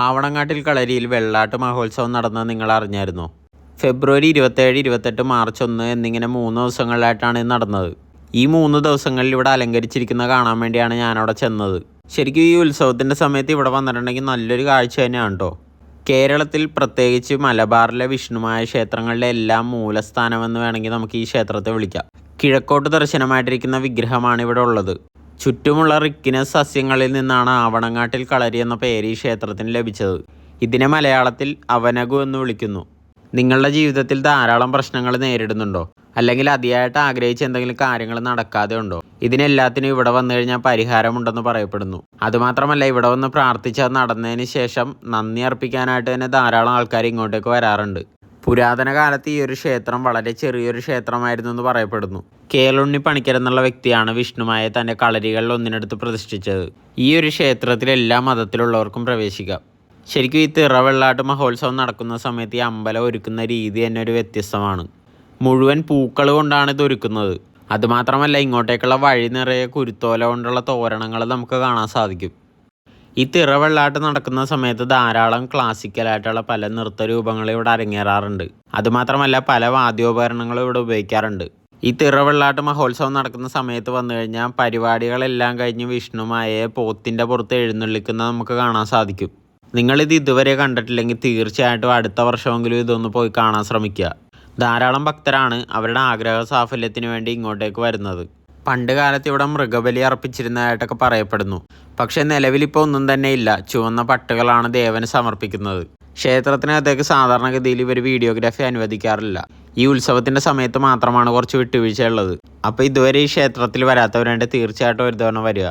ആവണങ്ങാട്ടിൽ കളരിയിൽ വെള്ളാട്ട് മഹോത്സവം നടന്നത് നിങ്ങൾ അറിഞ്ഞായിരുന്നോ? ഫെബ്രുവരി 27, 28, മാർച്ച് 1 എന്നിങ്ങനെ 3 ദിവസങ്ങളിലായിട്ടാണ് ഇത് നടന്നത്. ഈ 3 ദിവസങ്ങളിൽ ഇവിടെ അലങ്കരിച്ചിരിക്കുന്നത് കാണാൻ വേണ്ടിയാണ് ഞാനവിടെ ചെന്നത്. ശരിക്കും ഈ ഉത്സവത്തിൻ്റെ സമയത്ത് ഇവിടെ വന്നിട്ടുണ്ടെങ്കിൽ നല്ലൊരു കാഴ്ച തന്നെയാണ് കേട്ടോ. കേരളത്തിൽ പ്രത്യേകിച്ച് മലബാറിലെ വിഷ്ണുമായ ക്ഷേത്രങ്ങളിലെ എല്ലാം മൂലസ്ഥാനമെന്ന് വേണമെങ്കിൽ നമുക്ക് ഈ ക്ഷേത്രത്തെ വിളിക്കാം. കിഴക്കോട്ട് ദർശനമായിട്ടിരിക്കുന്ന വിഗ്രഹമാണ് ഇവിടെ ഉള്ളത്. ചുറ്റുമുള്ള റിക്കിനസ് സസ്യങ്ങളിൽ നിന്നാണ് ആവണങ്ങാട്ടിൽ കളരി എന്ന പേര് ഈ ക്ഷേത്രത്തിന് ലഭിച്ചത്. ഇതിനെ മലയാളത്തിൽ അവനഗു എന്ന് വിളിക്കുന്നു. നിങ്ങളുടെ ജീവിതത്തിൽ ധാരാളം പ്രശ്നങ്ങൾ നേരിടുന്നുണ്ടോ? അല്ലെങ്കിൽ അതിയായിട്ട് ആഗ്രഹിച്ച എന്തെങ്കിലും കാര്യങ്ങൾ നടക്കാതെ ഉണ്ടോ? ഇതിനെല്ലാത്തിനും ഇവിടെ വന്നു കഴിഞ്ഞാൽ പരിഹാരമുണ്ടെന്ന് പറയപ്പെടുന്നു. അതുമാത്രമല്ല, ഇവിടെ വന്ന് പ്രാർത്ഥിച്ചത് നടന്നതിന് ശേഷം നന്ദി അർപ്പിക്കാനായിട്ട് തന്നെ ധാരാളം ആൾക്കാർ ഇങ്ങോട്ടേക്ക് വരാറുണ്ട്. പുരാതന കാലത്ത് ഈ ഒരു ക്ഷേത്രം വളരെ ചെറിയൊരു ക്ഷേത്രമായിരുന്നു എന്ന് പറയപ്പെടുന്നു. കേളുണ്ണി പണിക്കർ എന്നുള്ള വ്യക്തിയാണ് വിഷ്ണുമായ തൻ്റെ കളരികളിൽ ഒന്നിനെടുത്ത് പ്രതിഷ്ഠിച്ചത്. ഈ ഒരു ക്ഷേത്രത്തിൽ എല്ലാ മതത്തിലുള്ളവർക്കും പ്രവേശിക്കാം. ശരിക്കും ഈ തിറവെള്ളാട്ട് മഹോത്സവം നടക്കുന്ന സമയത്ത് ഈ അമ്പലം ഒരുക്കുന്ന രീതി തന്നെ ഒരു വ്യത്യസ്തമാണ്. മുഴുവൻ പൂക്കൾ കൊണ്ടാണ് ഇത് ഒരുക്കുന്നത്. അതുമാത്രമല്ല, ഇങ്ങോട്ടേക്കുള്ള വഴി നിറയെ കുരുത്തോല കൊണ്ടുള്ള തോരണങ്ങൾ നമുക്ക് കാണാൻ സാധിക്കും. ഈ തിറവെള്ളാട്ട് നടക്കുന്ന സമയത്ത് ധാരാളം ക്ലാസിക്കലായിട്ടുള്ള പല നൃത്തരൂപങ്ങൾ ഇവിടെ അരങ്ങേറാറുണ്ട്. അതുമാത്രമല്ല, പല വാദ്യോപകരണങ്ങളും ഇവിടെ ഉപയോഗിക്കാറുണ്ട്. ഈ തിറവെള്ളാട്ട് മഹോത്സവം നടക്കുന്ന സമയത്ത് വന്നു കഴിഞ്ഞാൽ പരിപാടികളെല്ലാം കഴിഞ്ഞ് വിഷ്ണുമായയെ പോത്തിൻ്റെ പുറത്ത് എഴുന്നള്ളിക്കുന്നത് നമുക്ക് കാണാൻ സാധിക്കും. നിങ്ങളിത് ഇതുവരെ കണ്ടിട്ടില്ലെങ്കിൽ തീർച്ചയായിട്ടും അടുത്ത വർഷമെങ്കിലും ഇതൊന്ന് പോയി കാണാൻ ശ്രമിക്കുക. ധാരാളം ഭക്തരാണ് അവരുടെ ആഗ്രഹ സാഫല്യത്തിന് വേണ്ടി ഇങ്ങോട്ടേക്ക് വരുന്നത്. പണ്ട് കാലത്ത് ഇവിടെ മൃഗബലി അർപ്പിച്ചിരുന്നതായിട്ടൊക്കെ പറയപ്പെടുന്നു. പക്ഷേ നിലവിലിപ്പോൾ ഒന്നും തന്നെ ഇല്ല. ചുവന്ന പട്ടുകളാണ് ദേവന് സമർപ്പിക്കുന്നത്. ക്ഷേത്രത്തിനകത്തേക്ക് സാധാരണഗതിയിൽ ഇവർ വീഡിയോഗ്രാഫി അനുവദിക്കാറില്ല. ഈ ഉത്സവത്തിൻ്റെ സമയത്ത് മാത്രമാണ് കുറച്ച് വിട്ടുവീഴ്ച ഉള്ളത്. അപ്പോൾ ഇതുവരെ ഈ ക്ഷേത്രത്തിൽ വരാത്തവരുണ്ട്, തീർച്ചയായിട്ടും ഒരു തവണ വരിക.